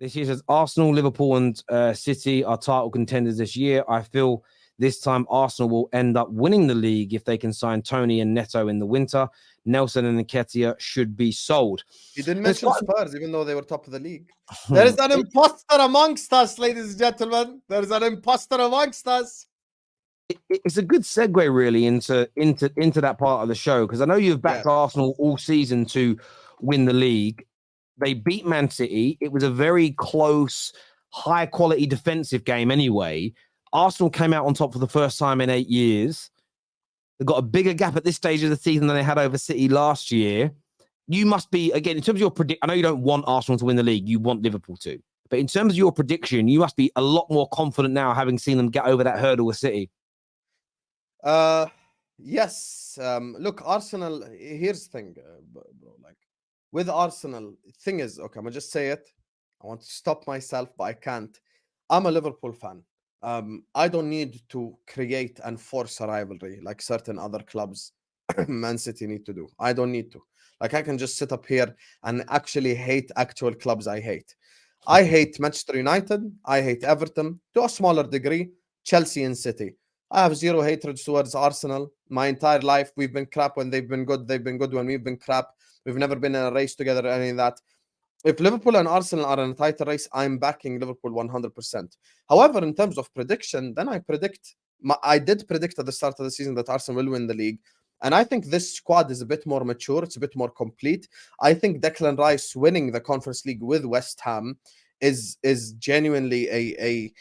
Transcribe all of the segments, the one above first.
This year says Arsenal, Liverpool, and City are title contenders this year. I feel this time Arsenal will end up winning the league if they can sign Tony and Neto in the winter. Nelson and Nketiah should be sold. He didn't mention Spurs, even though they were top of the league. There is an imposter amongst us, ladies and gentlemen. There is an imposter amongst us. It's a good segue, really, into that part of the show, because I know you've backed Arsenal all season to win the league. They beat Man City. It was a very close, high-quality defensive game anyway. Arsenal came out on top for the first time in 8 years. They've got a bigger gap at this stage of the season than they had over City last year. You must be, again, in terms of your prediction, I know you don't want Arsenal to win the league. You want Liverpool to. But in terms of your prediction, you must be a lot more confident now, having seen them get over that hurdle with City. Yes. Look, Arsenal, here's the thing, bro. Like, with Arsenal, the thing is, okay, I'm going to just say it. I want to stop myself, but I can't. I'm a Liverpool fan. I don't need to create and force a rivalry like certain other clubs, Man City, need to do. I don't need to. Like, I can just sit up here and actually hate actual clubs I hate. I hate Manchester United. I hate Everton to a smaller degree. Chelsea and City. I have zero hatred towards Arsenal. My entire life, we've been crap when they've been good. They've been good when we've been crap. We've never been in a race together or any of that. If Liverpool and Arsenal are in a title race, I'm backing Liverpool 100%. However, in terms of prediction, then I did predict at the start of the season that Arsenal will win the league. And I think this squad is a bit more mature. It's a bit more complete. I think Declan Rice winning the Conference League with West Ham is genuinely a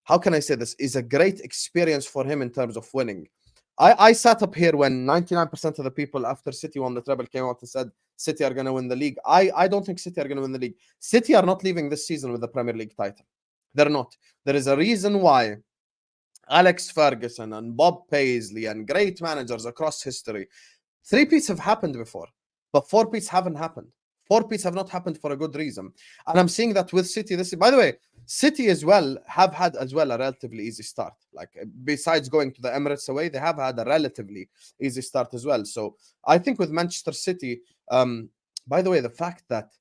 how can I say this, is a great experience for him in terms of winning. I sat up here when 99% of the people after City won the treble came out and said City are going to win the league. I don't think City are going to win the league. City are not leaving this season with the Premier League title. They're not. There is a reason why Alex Ferguson and Bob Paisley and great managers across history, 3-peats have happened before, but 4-peats haven't happened. 4-peats have not happened for a good reason. And I'm seeing that with City. By the way, City as well have had as well a relatively easy start. Like, besides going to the Emirates away, they have had a relatively easy start as well. So I think with Manchester City, by the way, the fact that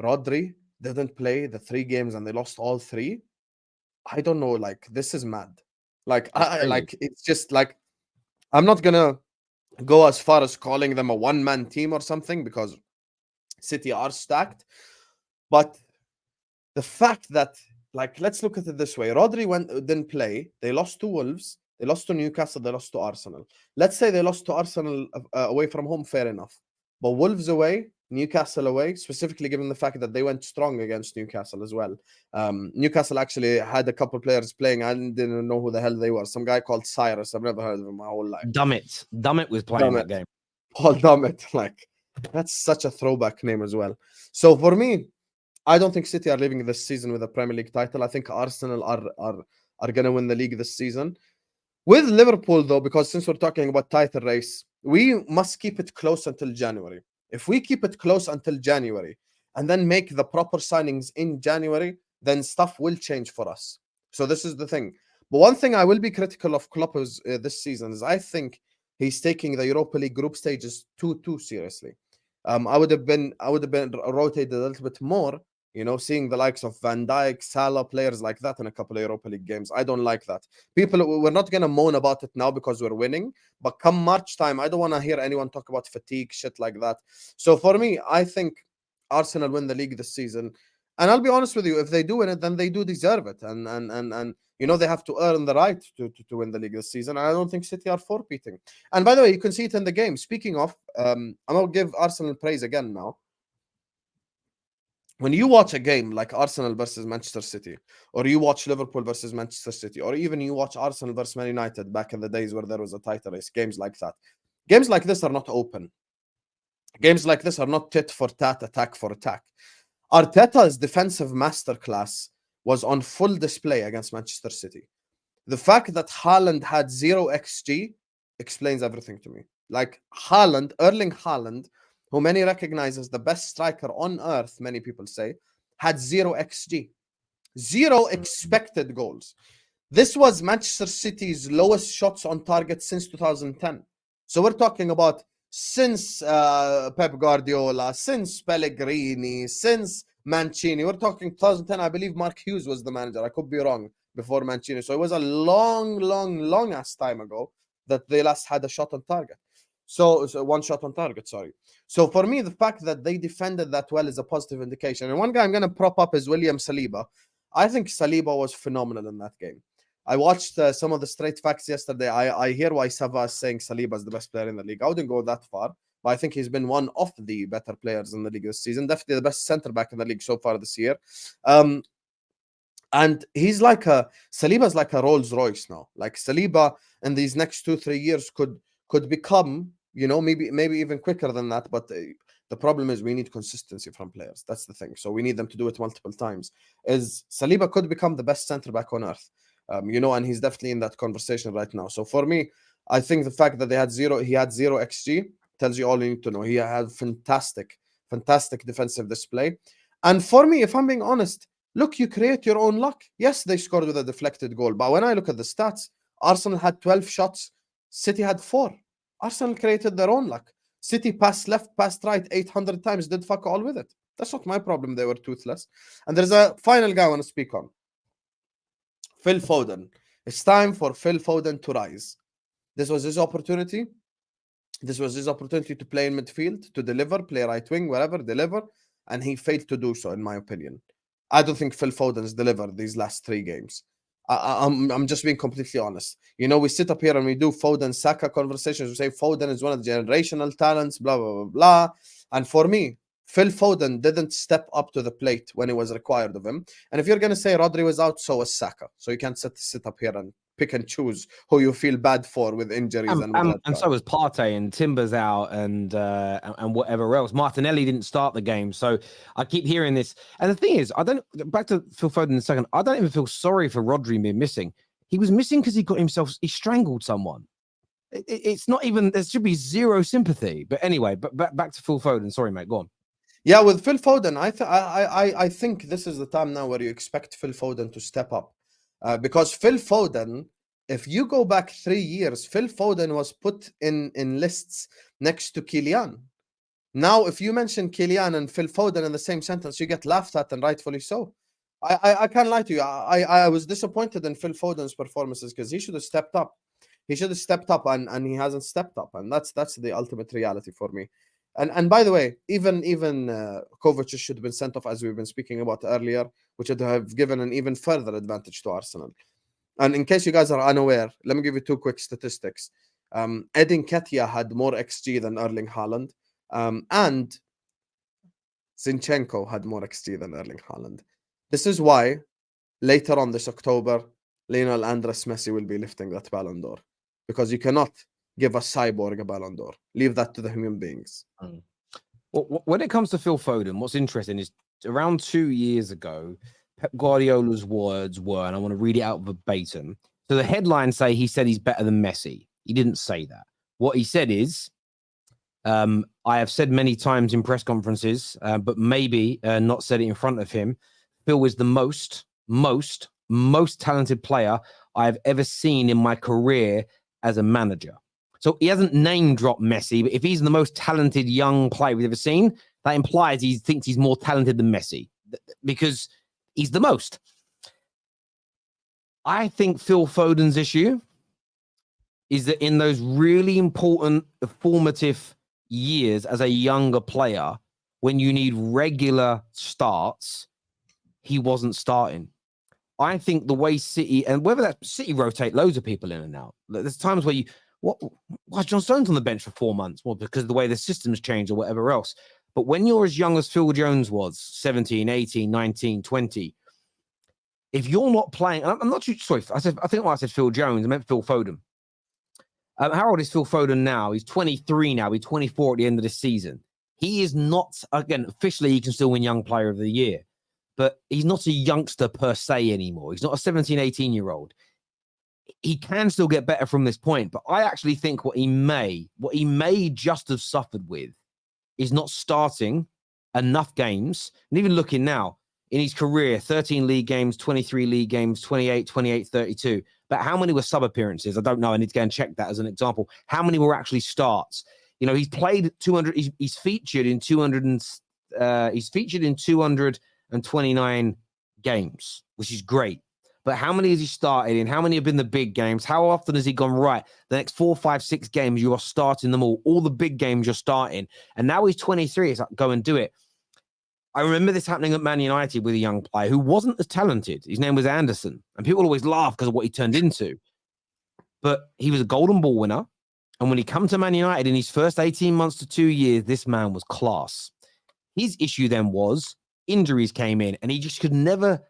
Rodri didn't play the 3 games and they lost all 3, I don't know, like, this is mad. Like, it's just like, I'm not gonna go as far as calling them a one-man team or something, because City are stacked. But the fact that, like, let's look at it this way. Rodri didn't play. They lost to Wolves. They lost to Newcastle. They lost to Arsenal. Let's say they lost to Arsenal away from home, fair enough. But Wolves away, Newcastle away, specifically given the fact that they went strong against Newcastle as well. Newcastle actually had a couple of players playing. I didn't know who the hell they were. Some guy called Cyrus. I've never heard of him my whole life. Dummett was playing that game. Paul Dummett. Like, that's such a throwback name as well. So for me, I don't think City are leaving this season with a Premier League title. I think Arsenal are going to win the league this season. With Liverpool, though, because since we're talking about title race, we must keep it close until January. If we keep it close until January and then make the proper signings in January, then stuff will change for us. So this is the thing. But one thing I will be critical of Klopp this season is I think he's taking the Europa League group stages too seriously. I would have been rotated a little bit more, you know, seeing the likes of Van Dijk, Salah, players like that in a couple of Europa League games. I don't like that. We're not going to moan about it now because we're winning, but come March time, I don't want to hear anyone talk about fatigue, shit like that. So for me, I think Arsenal win the league this season. And I'll be honest with you, if they do win it, then they do deserve it. And you know, they have to earn the right to win the league this season. And I don't think City are 4-peating. And by the way, you can see it in the game. Speaking of, I'm going to give Arsenal praise again now. When you watch a game like Arsenal versus Manchester City, or you watch Liverpool versus Manchester City, or even you watch Arsenal versus Man United back in the days where there was a title race, games like that. Games like this are not open. Games like this are not tit for tat, attack for attack. Arteta's defensive masterclass was on full display against Manchester City. The fact that Haaland had 0 XG explains everything to me. Like Erling Haaland, who many recognize as the best striker on earth, many people say, had 0 XG. 0 expected goals. This was Manchester City's lowest shots on target since 2010. So we're talking about since Pep Guardiola, since Pellegrini, since Mancini. We're talking 2010. I believe Mark Hughes was the manager. I could be wrong, before Mancini. So it was a long ass time ago that they last had a shot on target. So one shot on target, sorry. So for me, the fact that they defended that well is a positive indication. And one guy I'm going to prop up is William Saliba. I think Saliba was phenomenal in that game. I watched some of the straight facts yesterday. I hear why Sava is saying Saliba is the best player in the league. I wouldn't go that far, but I think he's been one of the better players in the league this season. Definitely the best center back in the league so far this year. And he's like Saliba's like a Rolls Royce now. Like Saliba in these next 2-3 years could become, you know, maybe even quicker than that. But the problem is we need consistency from players. That's the thing. So we need them to do it multiple times. Is Saliba could become the best center back on earth. You know, and he's definitely in that conversation right now. So for me, I think the fact that he had zero XG tells you all you need to know. He had fantastic defensive display. And for me, if I'm being honest, look, you create your own luck. Yes, they scored with a deflected goal. But when I look at the stats, Arsenal had 12 shots. City had 4. Arsenal created their own luck. City passed left, passed right 800 times, did fuck all with it. That's not my problem. They were toothless. And there's a final guy I want to speak on. Phil Foden. It's time for Phil Foden to rise. This was his opportunity. This was his opportunity to play in midfield, to deliver, play right wing, wherever, deliver. And he failed to do so, in my opinion. I don't think Phil Foden's delivered these last 3 games. I'm just being completely honest. You know, we sit up here and we do Foden Saka conversations. We say Foden is one of the generational talents, blah, blah, blah, blah. And for me, Phil Foden didn't step up to the plate when it was required of him. And if you're going to say Rodri was out, so was Saka. So you can't sit up here and pick and choose who you feel bad for with injuries. And so was Partey, and Timber's out, and whatever else. Martinelli didn't start the game. So I keep hearing this. And the thing is, back to Phil Foden in a second, I don't even feel sorry for Rodri being missing. He was missing because he strangled someone. It's not even, there should be zero sympathy. But anyway, but back to Phil Foden. Sorry, mate, go on. Yeah, with Phil Foden, I think this is the time now where you expect Phil Foden to step up. Because Phil Foden, if you go back 3 years, Phil Foden was put in lists next to Kylian. Now, if you mention Kylian and Phil Foden in the same sentence, you get laughed at, and rightfully so. I can't lie to you. I was disappointed in Phil Foden's performances because he should have stepped up. He should have stepped up, and he hasn't stepped up. And that's the ultimate reality for me. And by the way, even Kovacic should have been sent off, as we've been speaking about earlier, which would have given an even further advantage to Arsenal. And in case you guys are unaware, let me give you 2 quick statistics. Edin Ketia had more XG than Erling Haaland, and Zinchenko had more XG than Erling Haaland. This is why later on this October, Lionel Andres Messi will be lifting that Ballon d'Or, because you cannot give a cyborg a Ballon d'Or. Leave that to the human beings. Well, when it comes to Phil Foden, what's interesting is around 2 years ago, Pep Guardiola's words were, and I want to read it out verbatim. So the headlines say he said he's better than Messi. He didn't say that. What he said is, I have said many times in press conferences, but maybe not said it in front of him, Phil is the most talented player I've ever seen in my career as a manager. So he hasn't name dropped Messi, but if he's the most talented young player we've ever seen, that implies he thinks he's more talented than Messi because he's the most. I think Phil Foden's issue is that in those really important formative years as a younger player, when you need regular starts, he wasn't starting. I think the way City, and whether that City rotate loads of people in and out, there's times where why John Stones on the bench for 4 months? Well, because of the way the system's changed or whatever else. But when you're as young as Phil Jones was, 17, 18, 19, 20, if you're not playing, I'm not too sorry. I think when I said Phil Jones, I meant Phil Foden. How old is Phil Foden now? He's 23 now. He's 24 at the end of the season. He is not, again, officially he can still win Young Player of the Year, but he's not a youngster per se anymore. He's not a 17, 18-year-old. He can still get better from this point, but I actually think what he may just have suffered with is not starting enough games. And even looking now in his career, 13 league games, 23 league games, 28, 32. But how many were sub appearances? I don't know. I need to go and check that as an example. How many were actually starts? You know, he's played 200. He's featured in 200. He's featured in 200 229 games, which is great. But how many has he started in? How many have been the big games? How often has he gone, right, the next 4, 5, 6 games, you are starting them all the big games you're starting. And now he's 23. It's like, go and do it. I remember this happening at Man United with a young player who wasn't as talented. His name was Anderson. And people always laugh because of what he turned into. But he was a golden ball winner. And when he come to Man United in his first 18 months to 2 years, this man was class. His issue then was injuries came in and he just could never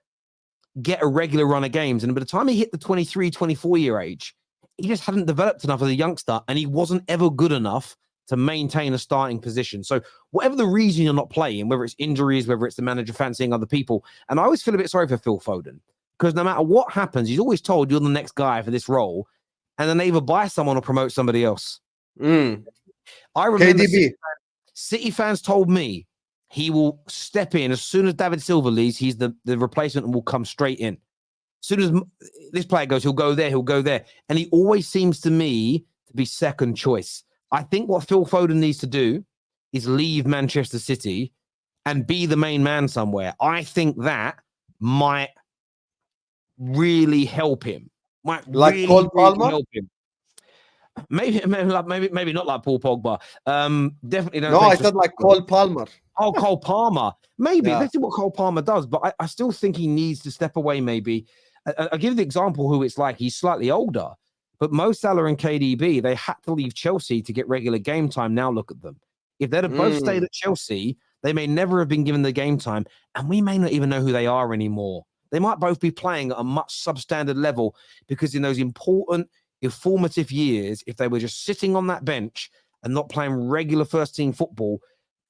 get a regular run of games. And by the time he hit the 23, 24-year age, he just hadn't developed enough as a youngster and he wasn't ever good enough to maintain a starting position. So whatever the reason you're not playing, whether it's injuries, whether it's the manager fancying other people, and I always feel a bit sorry for Phil Foden because no matter what happens, he's always told you're the next guy for this role, and then they either buy someone or promote somebody else. I remember City fans told me he will step in as soon as David Silva leaves. He's the replacement and will come straight in. As soon as this player goes, he'll go there. And he always seems to me to be second choice. I think what Phil Foden needs to do is leave Manchester City and be the main man somewhere. I think that might really help him. Might like really, Cole Palmer? really help him. Maybe not like Paul Pogba. Definitely don't. No, I said like Cole Palmer. Oh, Cole Palmer. Maybe. Let's see what Cole Palmer does. But I still think he needs to step away, maybe. I'll give the example who it's like. He's slightly older. But Mo Salah and KDB, they had to leave Chelsea to get regular game time. Now look at them. If they'd have both stayed at Chelsea, they may never have been given the game time. And we may not even know who they are anymore. They might both be playing at a much substandard level because in those important, informative years, if they were just sitting on that bench and not playing regular first-team football,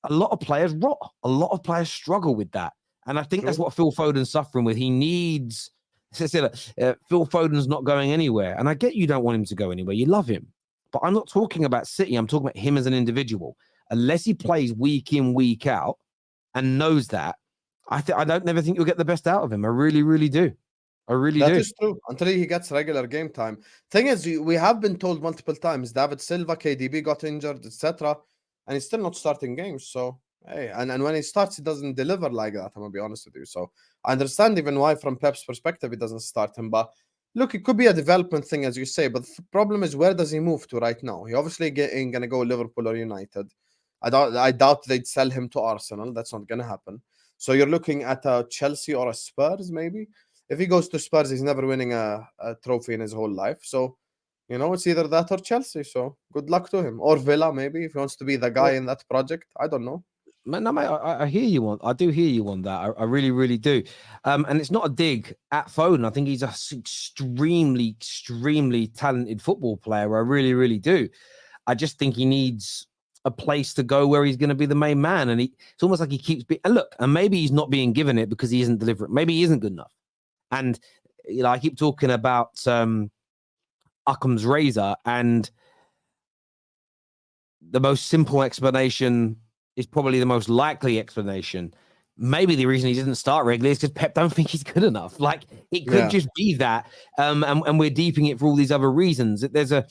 a lot of players rot. A lot of players struggle with that. And I think that's what Phil Foden's suffering with. He needs... Phil Foden's not going anywhere. And I get you don't want him to go anywhere. You love him. But I'm not talking about City. I'm talking about him as an individual. Unless he plays week in, week out and knows that, I don't never think you'll get the best out of him. I really, really do. I really do. That is true. Until he gets regular game time. Thing is, we have been told multiple times, David Silva, KDB got injured, etc. And he's still not starting games. So, hey, and when he starts, he doesn't deliver like that. I'm going to be honest with you. So, I understand even why, from Pep's perspective, he doesn't start him. But look, it could be a development thing, as you say. But the problem is, where does he move to right now? He obviously ain't going to go Liverpool or United. I doubt they'd sell him to Arsenal. That's not going to happen. So you're looking at a Chelsea or a Spurs, maybe. If he goes to Spurs, he's never winning a trophy in his whole life. So, you know, it's either that or Chelsea. So good luck to him. Or Villa, maybe, if he wants to be the guy in that project. I don't know. No, mate, I hear you on. I do hear you on that. I really, really do. And it's not a dig at Foden. I think he's an extremely, extremely talented football player. I really, really do. I just think he needs a place to go where he's going to be the main man. And it's almost like he keeps being. And look, and maybe he's not being given it because he isn't delivering. Maybe he isn't good enough. And you know, I keep talking about Occam's razor, and the most simple explanation is probably the most likely explanation. Maybe the reason he didn't start regularly is because Pep don't think he's good enough. Like it could just be that, and we're deeping it for all these other reasons. There's a,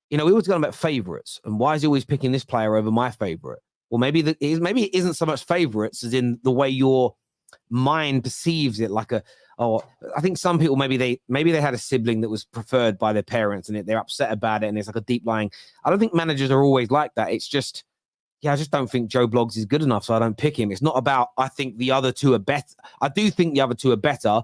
you know, we always go on about favorites, and why is he always picking this player over my favorite? Well, maybe it isn't so much favorites as in the way your mind perceives it. Like I think some people maybe they had a sibling that was preferred by their parents, and they're upset about it, and it's like a deep lying. I don't think managers are always like that. It's just. Yeah, I just don't think Joe Bloggs is good enough, so I don't pick him. It's not about, I think the other two are better. I do think the other two are better,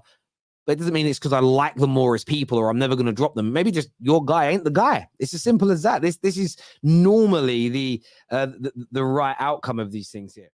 but it doesn't mean it's because I like them more as people or I'm never going to drop them. Maybe just your guy ain't the guy. It's as simple as that. This is normally the right outcome of these things here.